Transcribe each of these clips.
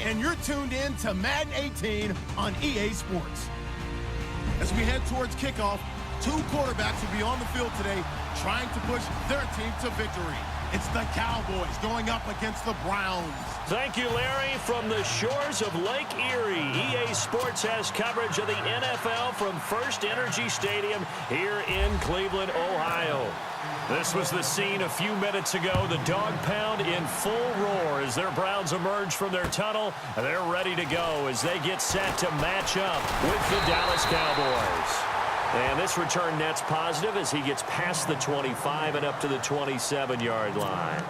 and you're tuned in to Madden 18 on EA Sports. As we head towards kickoff, two quarterbacks will be on the field today trying to push their team to victory. It's the Cowboys going up against the Browns. Thank you, Larry. From the shores of Lake Erie, EA Sports has coverage of the NFL from First Energy Stadium here in Cleveland, Ohio. This was the scene a few minutes ago. The dog pound in full roar as their Browns emerge from their tunnel. They're ready to go as they get set to match up with the Dallas Cowboys. And this return net's positive as he gets past the 25 and up to the 27-yard line.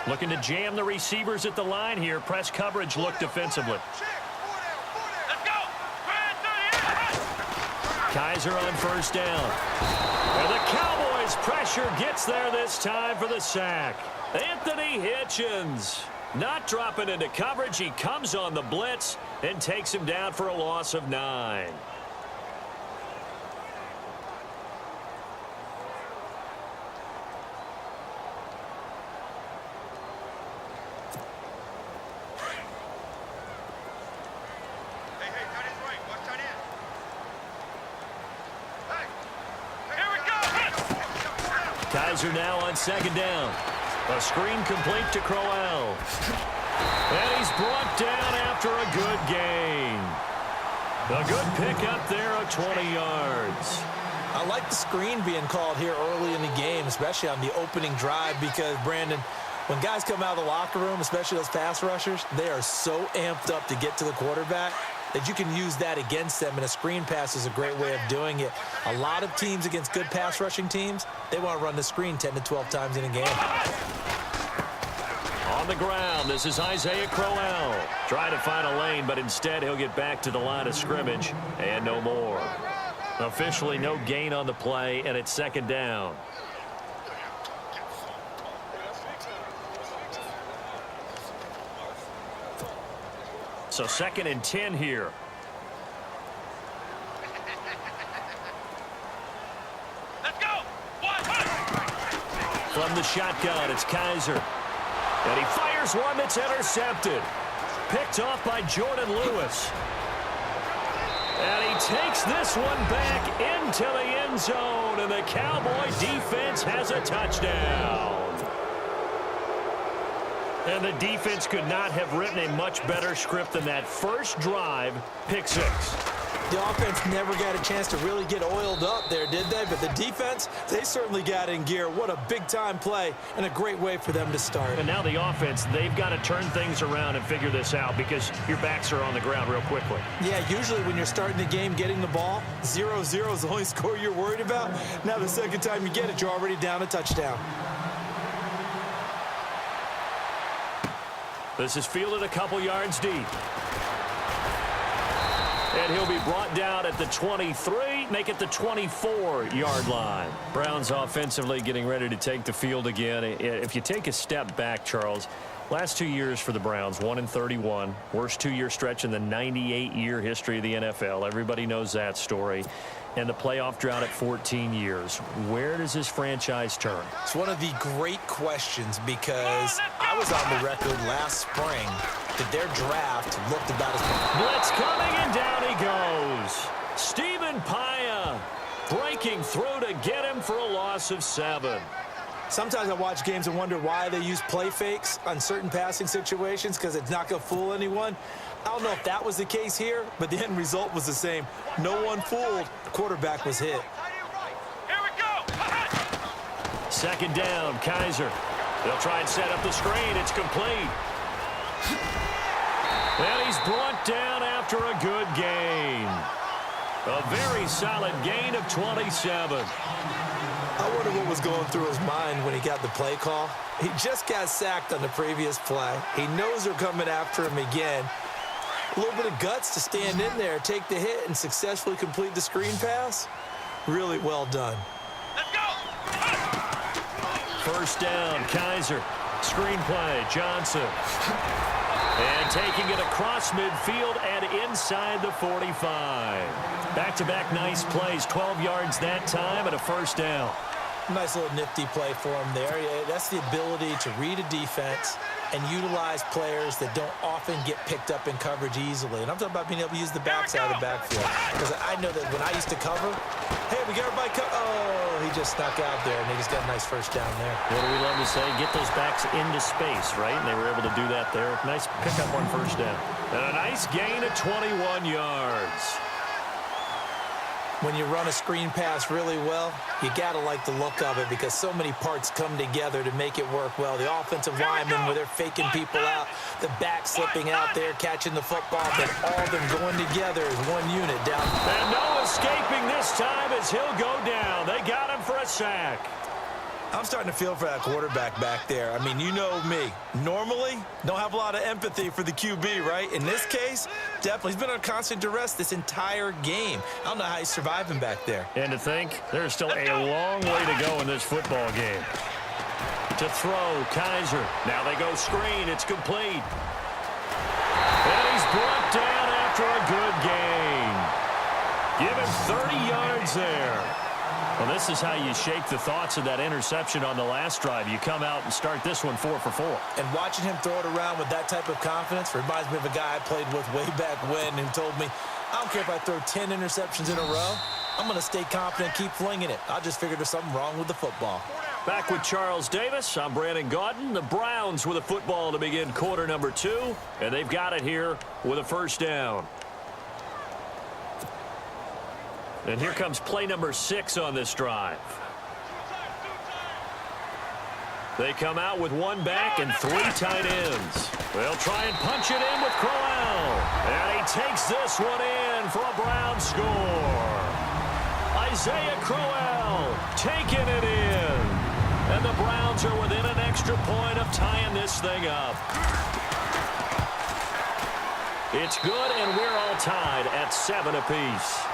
Looking to jam the receivers at the line here. Press coverage look defensively. Let's go. Kaiser on first down. And the Cowboys pressure gets there this time for the sack. Anthony Hitchens not dropping into coverage. He comes on the blitz and takes him down for a loss of 9. Kaiser now on second down. A screen complete to Crowell. And he's brought down after a good gain. A good pickup there of 20 yards. I like the screen being called here early in the game, especially on the opening drive, because, Brandon, when guys come out of the locker room, especially those pass rushers, they are so amped up to get to the quarterback that you can use that against them, and a screen pass is a great way of doing it. A lot of teams against good pass rushing teams, they want to run the screen 10 to 12 times in a game. On the ground, this is Isaiah Crowell. Trying to find a lane, but instead he'll get back to the line of scrimmage, and no more. Officially no gain on the play, and it's second down. So 2nd and 10 here. Let's go. From the shotgun, it's Kaiser. And he fires one that's intercepted. Picked off by Jordan Lewis. And he takes this one back into the end zone. And the Cowboy defense has a touchdown. And the defense could not have written a much better script than that first drive, pick 6. The offense never got a chance to really get oiled up there, did they? But the defense, they certainly got in gear. What a big-time play and a great way for them to start. And now the offense, they've got to turn things around and figure this out because your backs are on the ground real quickly. Yeah, usually when you're starting the game getting the ball, 0-0 is the only score you're worried about. Now the second time you get it, you're already down a touchdown. This is fielded a couple yards deep. And he'll be brought down at the 23, make it the 24-yard line. Browns offensively getting ready to take the field again. If you take a step back, Charles, last 2 years for the Browns, 1-31, worst 2-year stretch in the 98-year history of the NFL. Everybody knows that story. And the playoff drought at 14 years. Where does this franchise turn? It's one of the great questions because I was on the record last spring that their draft looked about as... Blitz coming, and down he goes. Stephen Paya breaking through to get him for a loss of 7. Sometimes I watch games and wonder why they use play fakes on certain passing situations because it's not going to fool anyone. I don't know if that was the case here, but the end result was the same. No one fooled. The quarterback was hit. Here we go. Second down, Kaiser. They'll try and set up the screen. It's complete. And he's brought down after a good gain. A very solid gain of 27. I wonder what was going through his mind when he got the play call. He just got sacked on the previous play. He knows they're coming after him again. A little bit of guts to stand in there, take the hit, and successfully complete the screen pass. Really well done. Let's go. first down. Kaiser, screen play, Johnson. And taking it across midfield and inside the 45. Back-to-back nice plays, 12 yards that time and a first down. Nice little nifty play for him there. Yeah, that's the ability to read a defense and utilize players that don't often get picked up in coverage easily. And I'm talking about being able to use the backside of the backfield. Because I know that when I used to cover, hey, we got everybody oh, he just snuck out there, and they just got a nice first down there. What do we love to say? Get those backs into space, right? And they were able to do that there. Nice pickup on first down. And a nice gain of 21 yards. When you run a screen pass really well, you got to like the look of it because so many parts come together to make it work well. The offensive linemen, where they're faking people out, the back slipping out there, catching the football, but all of them going together as one unit down. And no escaping this time as he'll go down. They got him for a sack. I'm starting to feel for that quarterback back there. I mean, you know me. Normally, don't have a lot of empathy for the QB, right? In this case, definitely. He's been under constant duress this entire game. I don't know how he's surviving back there. And to think, there's still a long way to go in this football game. To throw, Kaiser. Now they go screen. It's complete. And he's brought down after a good gain. Give him 30 yards there. Well, this is how you shake the thoughts of that interception on the last drive. You come out and start this one 4 for 4. And watching him throw it around with that type of confidence reminds me of a guy I played with way back when who told me, I don't care if I throw 10 interceptions in a row. I'm going to stay confident, keep flinging it. I just figured there's something wrong with the football. Back with Charles Davis. I'm Brandon Gaudin. The Browns with a football to begin quarter number 2. And they've got it here with a first down. And here comes play number 6 on this drive. They come out with one back and 3 tight ends. They'll try and punch it in with Crowell. And he takes this one in for a Brown score. Isaiah Crowell taking it in. And the Browns are within an extra point of tying this thing up. It's good, and we're all tied at 7 apiece.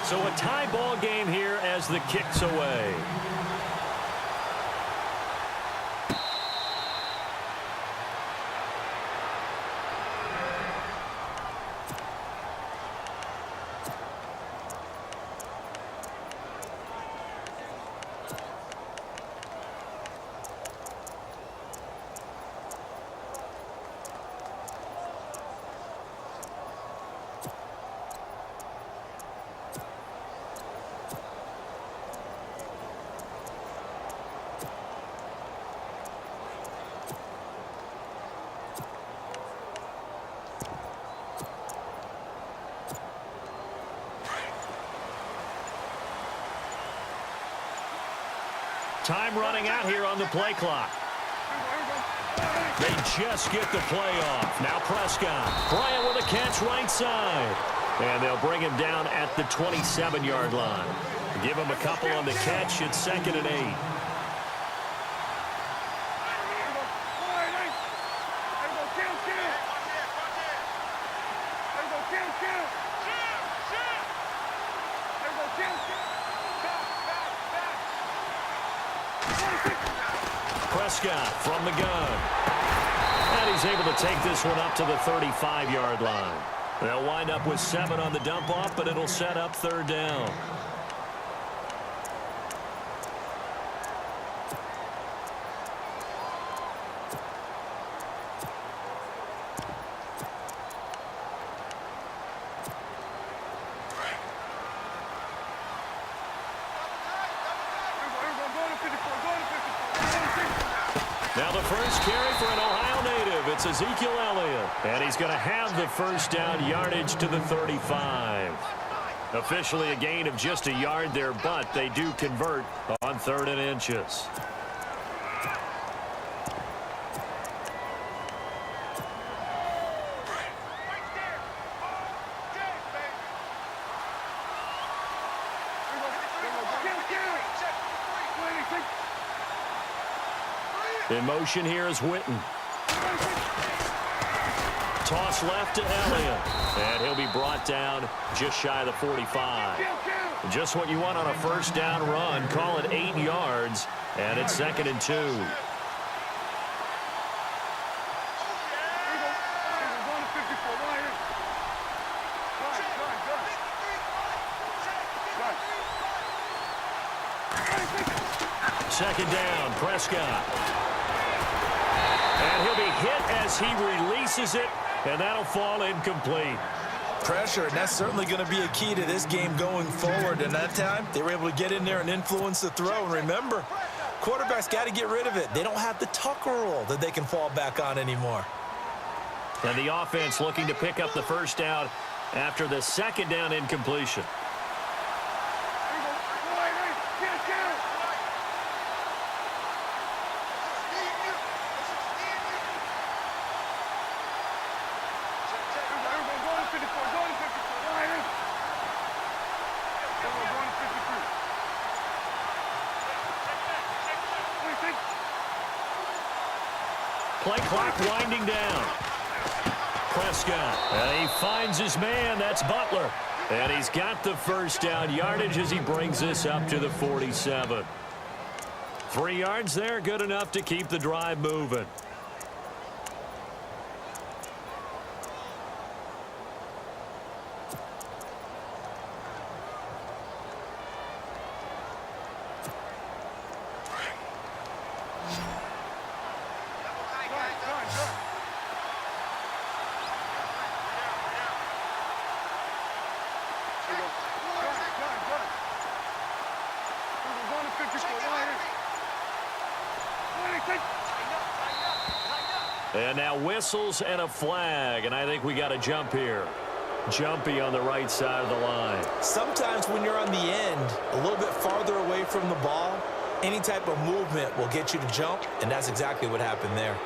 So a tie ball game here as the kick's away. Time running out here on the play clock. They just get the play off. Now Prescott. Bryant with a catch right side. And they'll bring him down at the 27-yard line. Give him a couple on the catch. It's 2nd and 8. Prescott from the gun. And he's able to take this one up to the 35-yard line. They'll wind up with 7 on the dump-off, but it'll set up 3rd down. Now the first carry for an Ohio native. It's Ezekiel Elliott. And he's going to have the first down yardage to the 35. Officially a gain of just a yard there, but they do convert on 3rd and inches. In motion here is Witten. Toss left to Elliott. And he'll be brought down just shy of the 45. Just what you want on a first down run. Call it 8 yards. And it's 2nd and 2. Second down, Prescott. And he'll be hit as he releases it, and that'll fall incomplete. Pressure, and that's certainly going to be a key to this game going forward. And that time, they were able to get in there and influence the throw. And remember, quarterbacks got to get rid of it. They don't have the Tucker rule that they can fall back on anymore. And the offense looking to pick up the first down after the second down incompletion. Play clock winding down. Prescott. And he finds his man. That's Butler. And he's got the first down yardage as he brings this up to the 47. 3 yards there, good enough to keep the drive moving. And now whistles and a flag, and I think we got a jump here. Jumpy on the right side of the line. Sometimes when you're on the end, a little bit farther away from the ball, any type of movement will get you to jump, and that's exactly what happened there.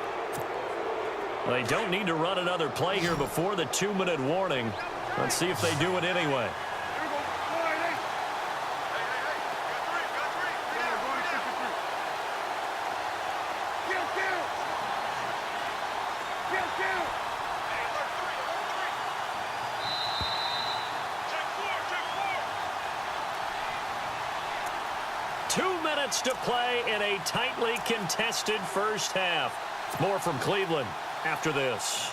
They don't need to run another play here before the 2-minute warning. Let's see if they do it anyway. To play in a tightly contested first half. More from Cleveland after this.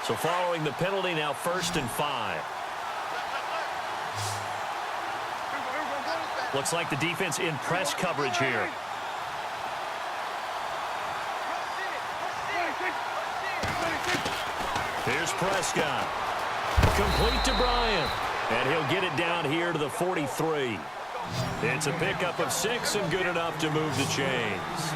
So following the penalty, now 1st and 5. Looks like the defense in press coverage here. Here's Prescott. Complete to Bryant, and he'll get it down here to the 43. It's a pickup of 6 and good enough to move the chains.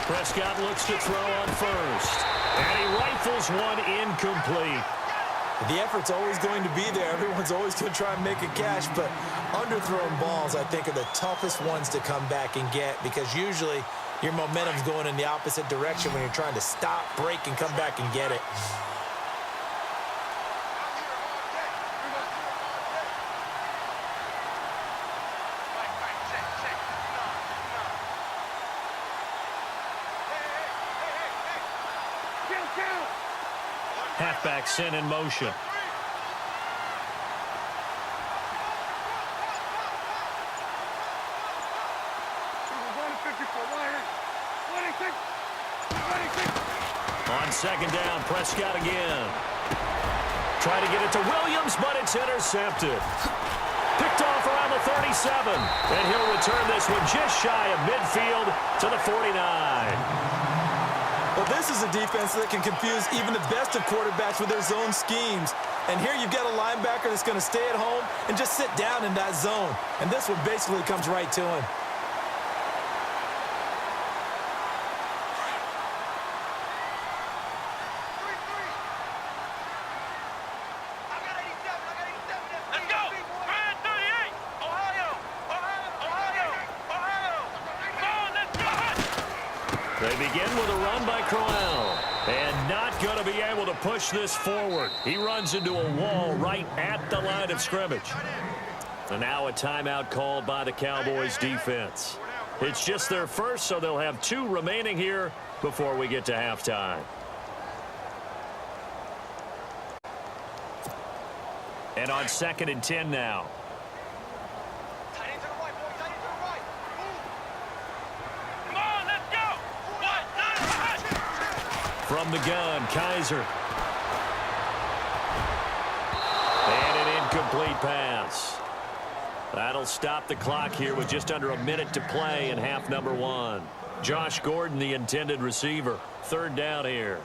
Prescott looks to throw on first, and he rifles one incomplete. The effort's always going to be there. Everyone's always going to try and make a catch, but underthrown balls, I think, are the toughest ones to come back and get because usually your momentum's going in the opposite direction when you're trying to stop, break, and come back and get it. Halfback sent in motion. On second down, Prescott again. Try to get it to Williams, but it's intercepted. Picked off around the 37, and he'll return this one just shy of midfield to the 49. Well, Well, this is a defense that can confuse even the best of quarterbacks with their zone schemes. And here you've got a linebacker that's going to stay at home and just sit down in that zone. And this one basically comes right to him. They begin with a run by Crowell. And not going to be able to push this forward. He runs into a wall right at the line of scrimmage. And now a timeout called by the Cowboys defense. It's just their first, so they'll have 2 remaining here before we get to halftime. And on 2nd and 10 now. From the gun, Kaiser. And an incomplete pass. That'll stop the clock here with just under a minute to play in half number 1. Josh Gordon, the intended receiver. 3rd down here.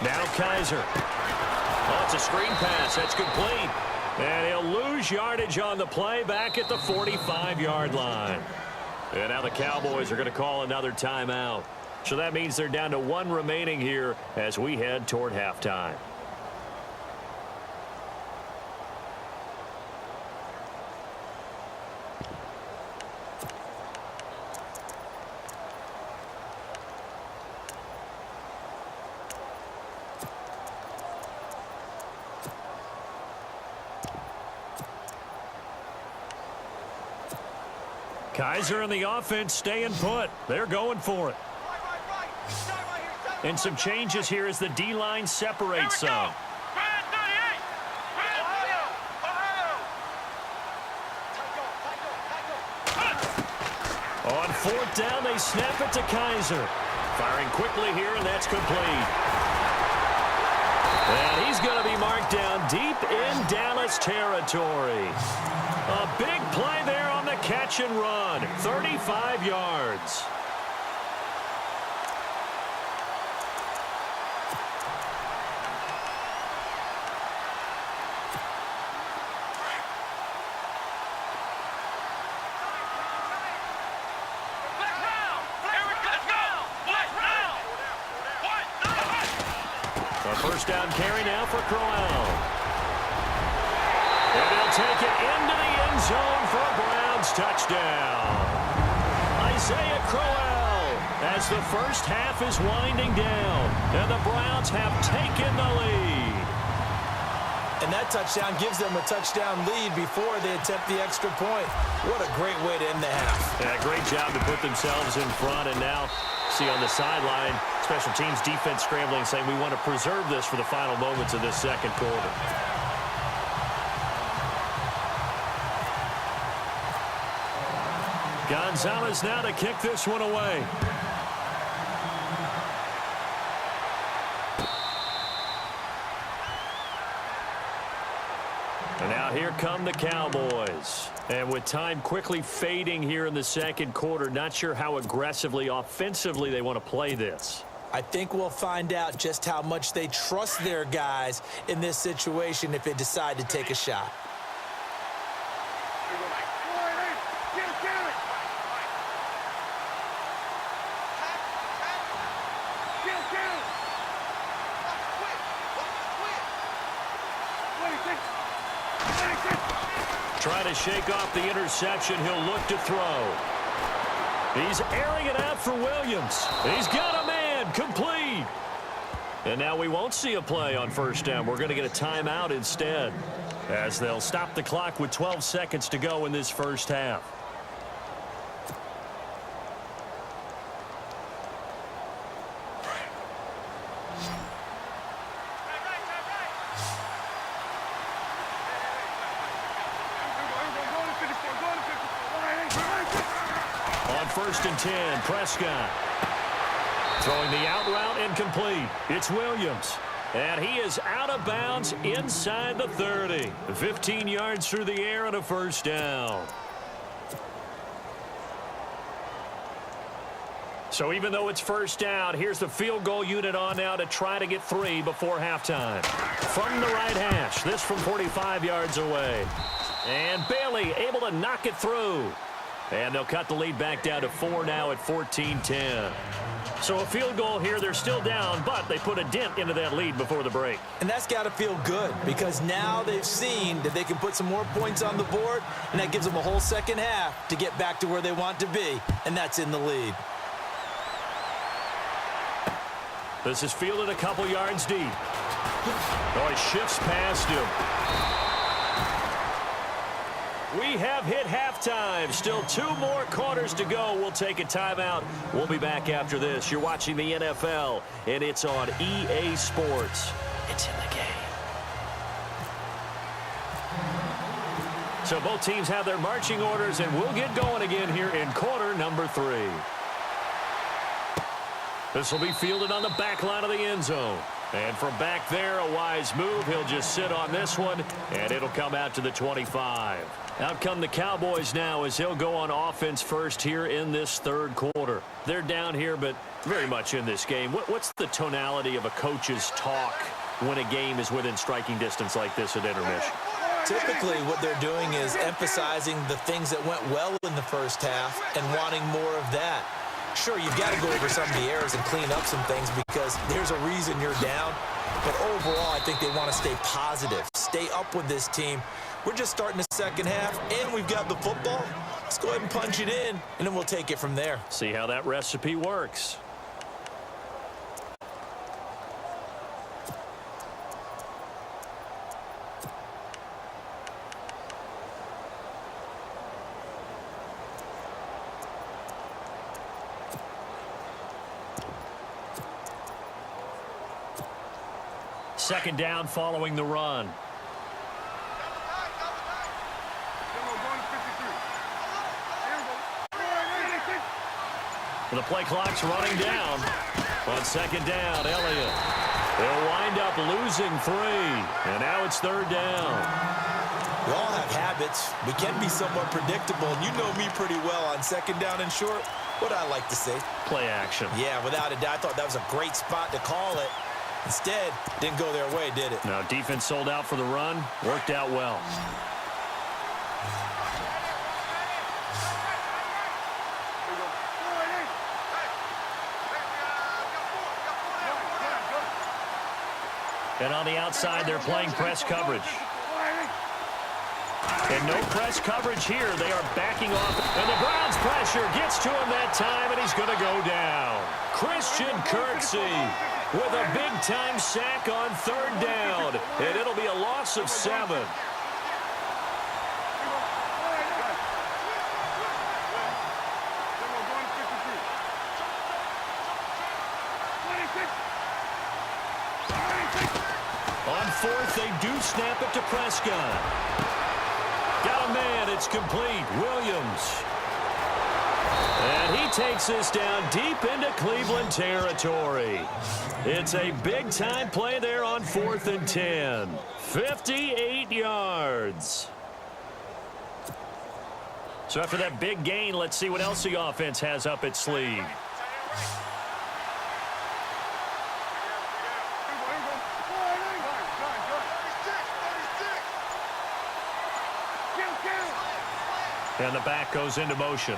Now Kaiser. Oh, it's a screen pass. That's complete. And he'll lose yardage on the play back at the 45-yard line. And now the Cowboys are going to call another timeout. So that means they're down to 1 remaining here as we head toward halftime. Kaiser and the offense staying put. They're going for it. And some changes here as the D-line separates some. On 4th down, they snap it to Kaiser. Firing quickly here, and that's complete. And he's going to be marked down deep in Dallas territory. A big play there on the catch and run. 35 yards. A 1st down carry now for Crowell. And he'll take it into the end zone for a Browns touchdown. Isaiah Crowell as the first half is winding down. And the Browns have taken the lead. And that touchdown gives them a touchdown lead before they attempt the extra point. What a great way to end the half. Yeah, great job to put themselves in front. And now, see on the sideline, special teams defense scrambling, saying we want to preserve this for the final moments of this 2nd quarter. Gonzalez now to kick this one away. And now here come the Cowboys. And with time quickly fading here in the 2nd quarter, not sure how aggressively, offensively they want to play this. I think we'll find out just how much they trust their guys in this situation if they decide to take a shot. Trying to shake off the interception. He'll look to throw. He's airing it out for Williams. He's got a man. Complete. And now we won't see a play on 1st down. We're going to get a timeout instead, as they'll stop the clock with 12 seconds to go in this 1st half. first and 10. Prescott throwing the out route incomplete. It's Williams. And he is out of bounds inside the 30. 15 yards through the air and a first down. So even though it's first down, here's the field goal unit on now to try to get 3 before halftime. From the right hash, this from 45 yards away. And Bailey able to knock it through. And they'll cut the lead back down to 4 now at 14-10. So a field goal here, they're still down, but they put a dent into that lead before the break. And that's got to feel good because now they've seen that they can put some more points on the board, and that gives them a whole second half to get back to where they want to be, and that's in the lead. This is fielded a couple yards deep. Oh, he shifts past him. We have hit halftime. Still 2 more quarters to go. We'll take a timeout. We'll be back after this. You're watching the NFL, and it's on EA Sports. It's in the game. So both teams have their marching orders, and we'll get going again here in quarter number 3. This will be fielded on the back line of the end zone. And from back there, a wise move. He'll just sit on this one, and it'll come out to the 25. Out come the Cowboys now as he'll go on offense first here in this third quarter. They're down here, but very much in this game. What's the tonality of a coach's talk when a game is within striking distance like this at intermission? Typically, what they're doing is emphasizing the things that went well in the first half and wanting more of that. Sure, you've got to go over some of the errors and clean up some things because there's a reason you're down. But overall, I think they want to stay positive, stay up with this team. We're just starting the second half, and we've got the football. Let's go ahead and punch it in, and then we'll take it from there. See how that recipe works. Second down following the run. The play clock's running down. On second down, Elliott. They'll wind up losing 3. And now it's third down. We all have habits. We can be somewhat predictable. And you know me pretty well on second down and short. What I like to say. Play action. Yeah, without a doubt. I thought that was a great spot to call it. Instead, didn't go their way, did it? Now, defense sold out for the run. Worked out well. And on the outside, they're playing press coverage. And no press coverage here. They are backing off. And the Browns' pressure gets to him that time, and he's going to go down. Christian Kirksey with a big-time sack on third down. And it'll be a loss of 7. On fourth, they do snap it to Prescott. Got a man, it's complete. Williams. And he takes this down deep into Cleveland territory. It's a big-time play there on 4th and 10. 58 yards. So after that big gain, let's see what else the offense has up its sleeve. And the back goes into motion.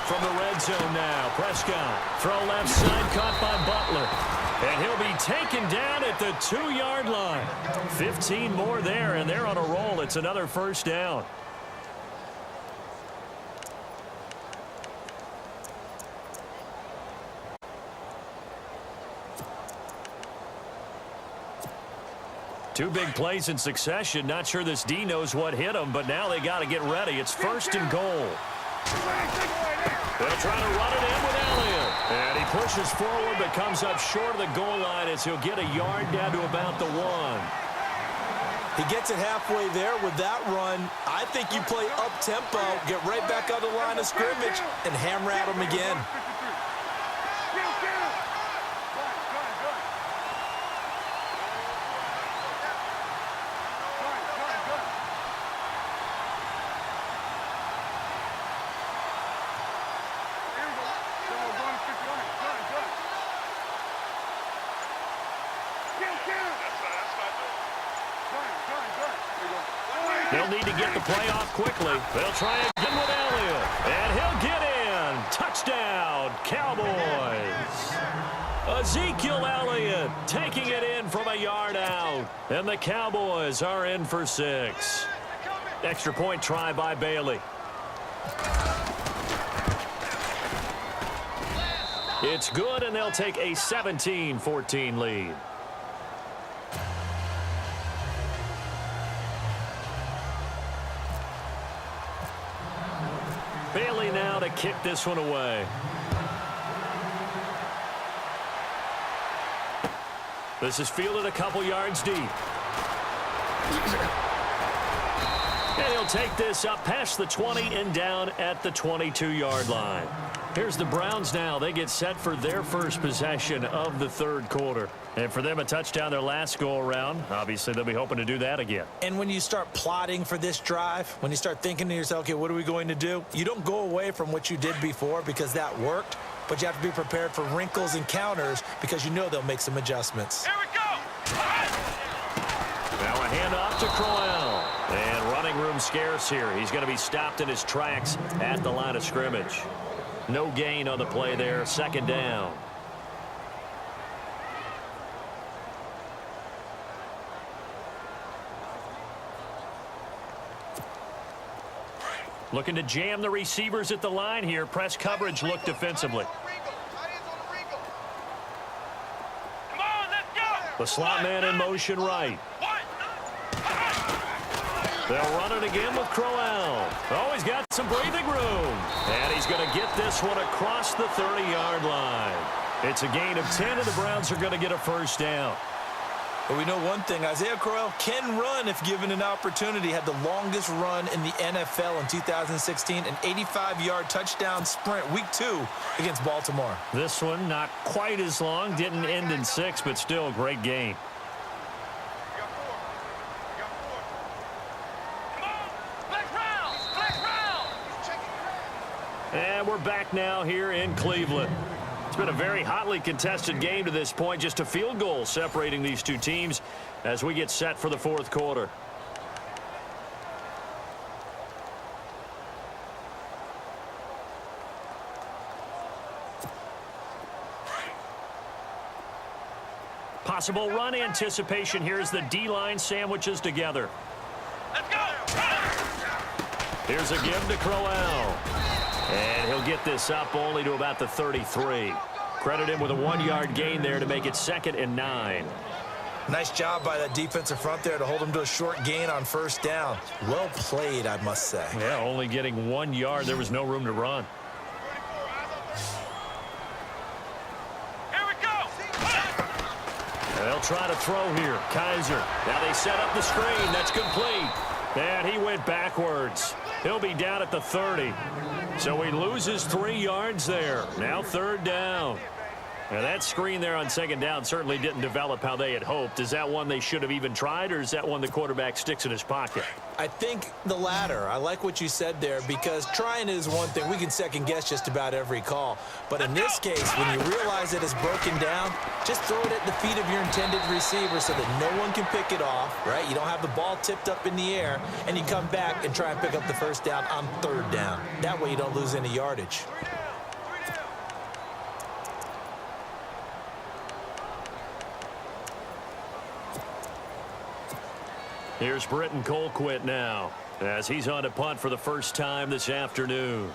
From the red zone now, Prescott. Throw left side, caught by Butler. And he'll be taken down at the 2-yard line. 15 more there, and they're on a roll. It's another first down. Two big plays in succession. Not sure this D knows what hit him, but now they got to get ready. It's 1st and goal. They'll try to run it in with Elliott. And he pushes forward, but comes up short of the goal line as he'll get a yard down to about the 1. He gets it halfway there with that run. I think you play up-tempo, get right back on the line of scrimmage, and hammer at him again. They'll need to get the play off quickly. They'll try again with Elliott. And he'll get in. Touchdown, Cowboys. Ezekiel Elliott taking it in from a yard out. And the Cowboys are in for 6. Extra point try by Bailey. It's good, and they'll take a 17-14 lead. Bailey now to kick this one away. This is fielded a couple yards deep. And he'll take this up past the 20 and down at the 22-yard line. Here's the Browns now. They get set for their first possession of the third quarter. And for them, a touchdown their last go-around. Obviously, they'll be hoping to do that again. And when you start plotting for this drive, when you start thinking to yourself, okay, what are we going to do? You don't go away from what you did before because that worked, but you have to be prepared for wrinkles and counters because you know they'll make some adjustments. Here we go. Now a handoff to Crowell. And running room scarce here. He's going to be stopped in his tracks at the line of scrimmage. No gain on the play there. Second down. Looking to jam the receivers at the line here. Press coverage look defensively. Come on, let's go. The slot man in motion right. They'll run it again with Crowell. Oh, he's got some breathing room. And he's going to get this one across the 30-yard line. It's a gain of 10, and the Browns are going to get a first down. But we know one thing, Isaiah Crowell can run if given an opportunity. Had the longest run in the NFL in 2016, an 85-yard touchdown sprint, week 2 against Baltimore. This one not quite as long, didn't end in 6, but still a great gain. And we're back now here in Cleveland. It's been a very hotly contested game to this point. Just a field goal separating these two teams as we get set for the fourth quarter. Possible run anticipation here as the D-line sandwiches together. Let's go. Here's a give to Crowell. And he'll get this up only to about the 33. Credit him with a 1-yard gain there to make it 2nd and 9. Nice job by that defensive front there to hold him to a short gain on first down. Well played, I must say. Yeah, only getting 1 yard. There was no room to run. Here we go. They'll try to throw here. Kaiser. Now they set up the screen. That's complete. And he went backwards. He'll be down at the 30. So he loses 3 yards there. Now 3rd down. Now that screen there on 2nd down certainly didn't develop how they had hoped. Is that one they should have even tried, or is that one the quarterback sticks in his pocket? I think the latter. I like what you said there because trying is one thing. We can second guess just about every call. But in this case, when you realize it is broken down, just throw it at the feet of your intended receiver so that no one can pick it off, right? You don't have the ball tipped up in the air, and you come back and try and pick up the first down on 3rd down. That way you don't lose any yardage. Here's Britton Colquitt now as he's on to punt for the first time this afternoon.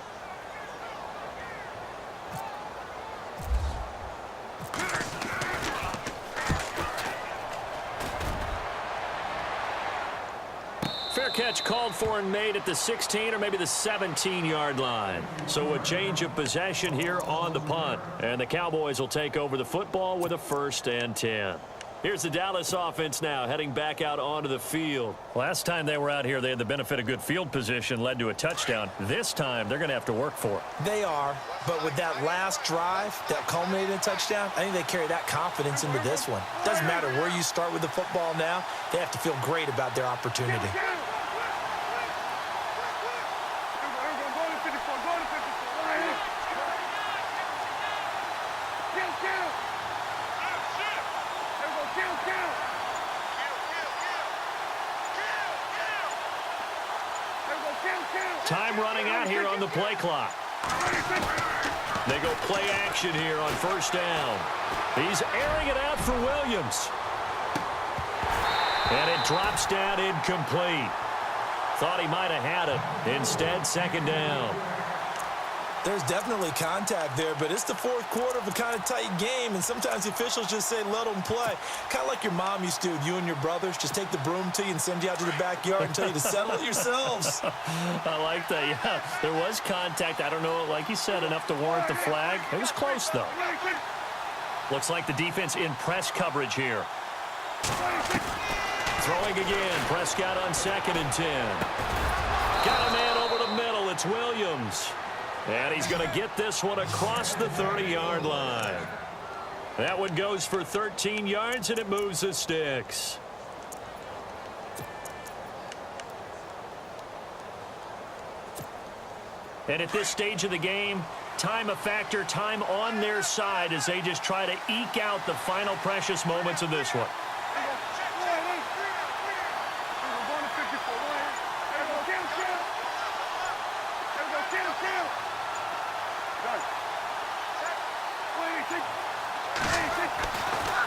Fair catch called for and made at the 16 or maybe the 17-yard line. So a change of possession here on the punt. And the Cowboys will take over the football with a 1st and 10. Here's the Dallas offense now heading back out onto the field. Last time they were out here, they had the benefit of good field position, led to a touchdown. This time, they're going to have to work for it. They are, but with that last drive that culminated in a touchdown, I think they carry that confidence into this one. Doesn't matter where you start with the football now, they have to feel great about their opportunity. Time running out here on the play clock. They go play action here on first down. He's airing it out for Williams. And it drops down incomplete. Thought he might have had it. Instead, second down. There's definitely contact there, but it's the fourth quarter of a kind of tight game, and sometimes the officials just say, let them play. Kind of like your mom used to with you and your brothers. Just take the broom to you and send you out to the backyard and tell you to settle it yourselves. I like that, yeah. There was contact. I don't know, like you said, enough to warrant the flag. It was close, though. Looks like the defense in press coverage here. Throwing again. Prescott on 2nd and 10. Got a man over the middle. It's Williams. And he's going to get this one across the 30-yard line. That one goes for 13 yards, and it moves the sticks. And at this stage of the game, time a factor, time on their side as they just try to eke out the final precious moments of this one.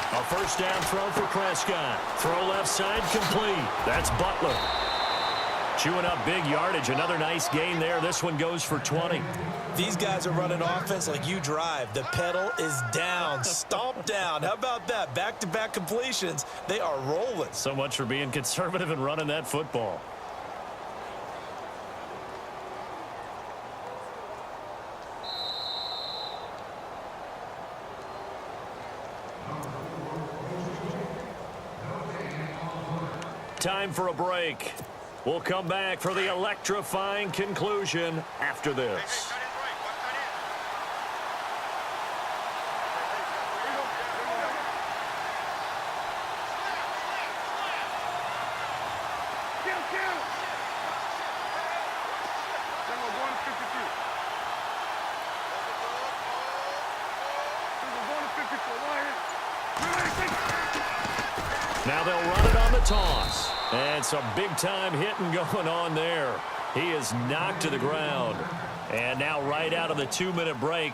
A first down throw for Prescott. Throw left side complete. That's Butler. Chewing up big yardage. Another nice gain there. This one goes for 20. These guys are running offense like you drive. The pedal is down. Stomp down. How about that? Back-to-back completions. They are rolling. So much for being conservative and running that football. Time for a break. We'll come back for the electrifying conclusion after this. Now they'll run it on the toss. And some big-time hitting going on there. He is knocked to the ground. And now right out of the 2-minute break,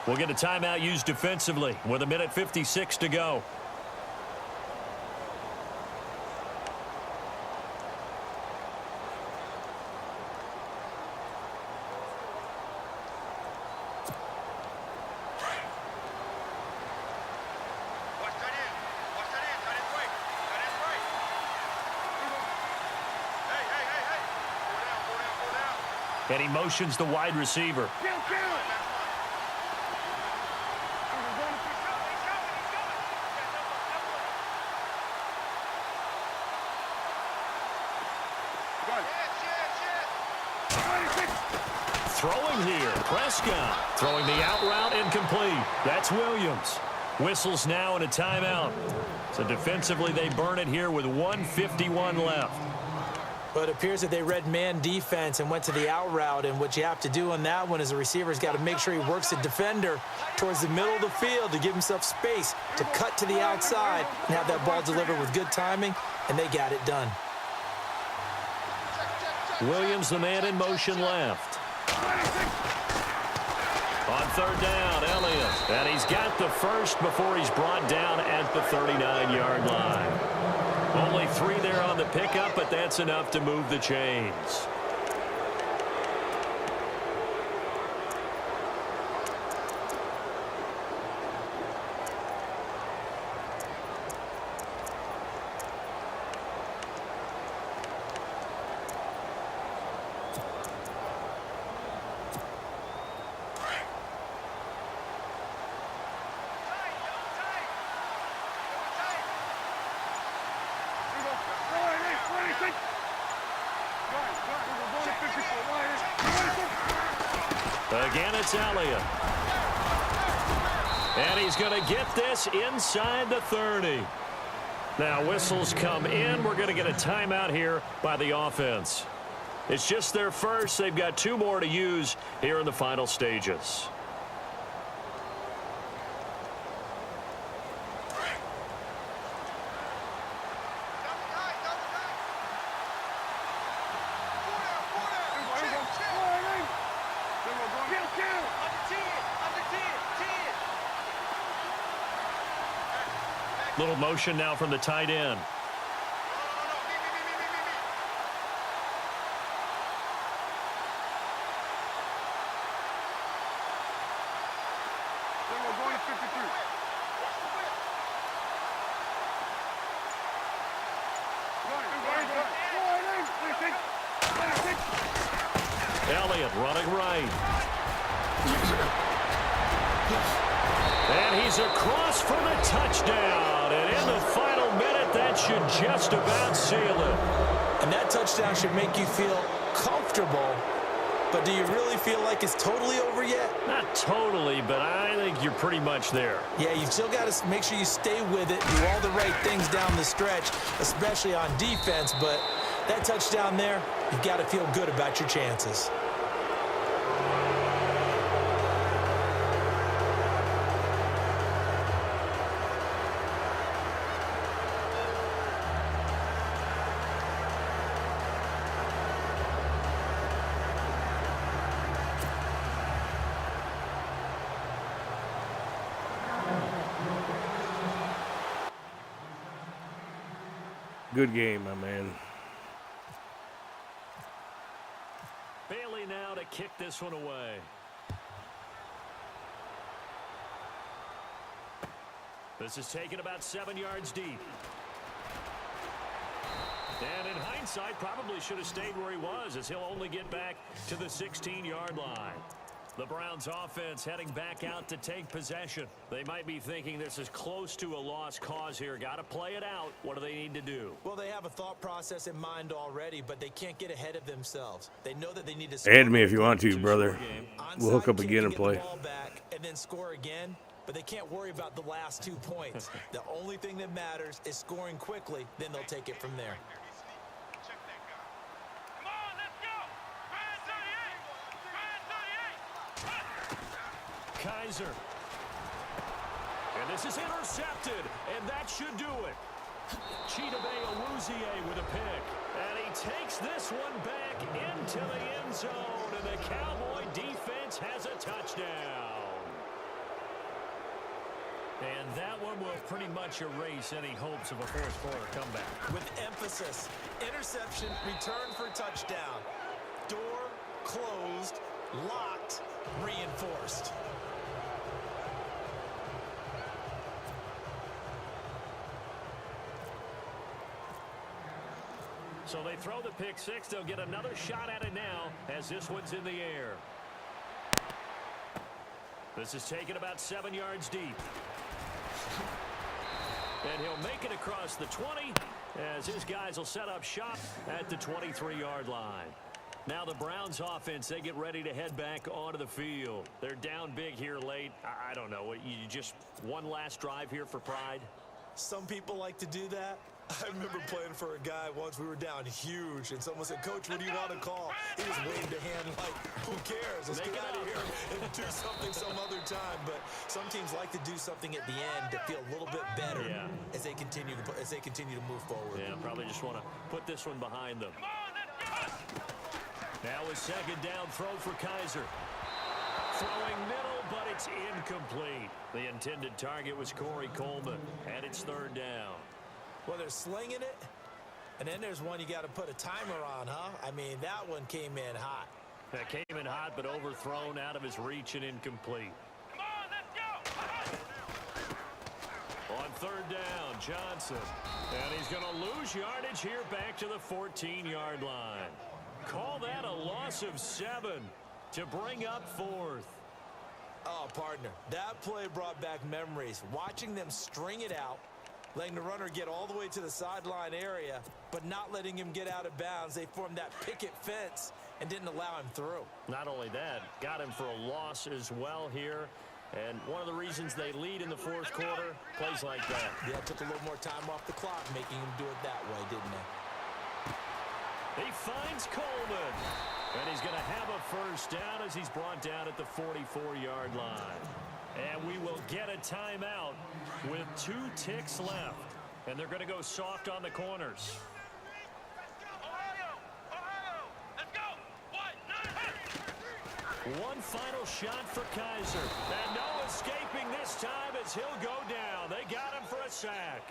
we'll get a timeout used defensively with 1:56 to go. And he motions the wide receiver. Throwing here, Prescott. Throwing the out route incomplete. That's Williams. Whistles now and a timeout. So defensively they burn it here with 1:51 left. But it appears that they read man defense and went to the out route, and what you have to do on that one is the receiver's got to make sure he works the defender towards the middle of the field to give himself space to cut to the outside and have that ball delivered with good timing, and they got it done. Williams, the man in motion left. On 3rd down, Elliott. And he's got the first before he's brought down at the 39-yard line. Only 3 there on the pickup, but that's enough to move the chains. Again, it's Elliott. And he's going to get this inside the 30. Now, whistles come in. We're going to get a timeout here by the offense. It's just their first. They've got 2 more to use here in the final stages. Little motion now from the tight end. Elliott running right. And he's across for the touchdown. And in the final minute, that should just about seal it. And that touchdown should make you feel comfortable. But do you really feel like it's totally over yet? Not totally, but I think you're pretty much there. Yeah, you've still got to make sure you stay with it, do all the right things down the stretch, especially on defense. But that touchdown there, you've got to feel good about your chances. Good game, my man. Bailey now to kick this one away. This is taken about 7 yards deep. And in hindsight, probably should have stayed where he was, as he'll only get back to the 16-yard line. The Browns offense heading back out to take possession. They might be thinking this is close to a lost cause here. Got to play it out. What do they need to do? Well, they have a thought process in mind already, but they can't get ahead of themselves. They know that they need to Add me if you want to, brother. We'll hook up again and play. Ball back and then score again, but they can't worry about the last 2 points. The only thing that matters is scoring quickly, then they'll take it from there. Kaiser. And this is intercepted, and that should do it. Chidobe Awuzie with a pick. And he takes this one back into the end zone, and the Cowboy defense has a touchdown. And that one will pretty much erase any hopes of a fourth quarter comeback. With emphasis, interception, return for touchdown. Door closed, locked, reinforced. So they throw the pick six. They'll get another shot at it now as this one's in the air. This is taken about 7 yards deep. And he'll make it across the 20 as his guys will set up shop at the 23-yard line. Now the Browns offense, they get ready to head back onto the field. They're down big here late. I don't know. You just one last drive here for pride? Some people like to do that. I remember playing for a guy once. We were down huge, and someone said, "Coach, what do you want to call?" He just waved a hand like, "Who cares? Let's get out of here and do something some other time." But some teams like to do something at the end to feel a little bit better as they continue to move forward. Yeah, probably just want to put this one behind them. Now a second down throw for Kaiser. Throwing middle, but it's incomplete. The intended target was Corey Coleman, and it's third down. Well, they're slinging it, and then there's one you got to put a timer on, huh? I mean, that one came in hot. That came in hot, but overthrown out of his reach and incomplete. Come on, let's go! On third down, Johnson. And he's going to lose yardage here back to the 14-yard line. Call that a loss of 7 to bring up fourth. Oh, partner, that play brought back memories. Watching them string it out, letting the runner get all the way to the sideline area, but not letting him get out of bounds. They formed that picket fence, and didn't allow him through. Not only that, got him for a loss as well here. And one of the reasons they lead in the fourth quarter, plays like that. Yeah, took a little more time off the clock, making him do it that way, didn't they? He finds Coleman. And he's going to have a first down as he's brought down at the 44-yard line. And we will get a timeout with 2 ticks left. And they're going to go soft on the corners. Ohio, let's go. One final shot for Kaiser. And no escaping this time as he'll go down. They got him for a sack.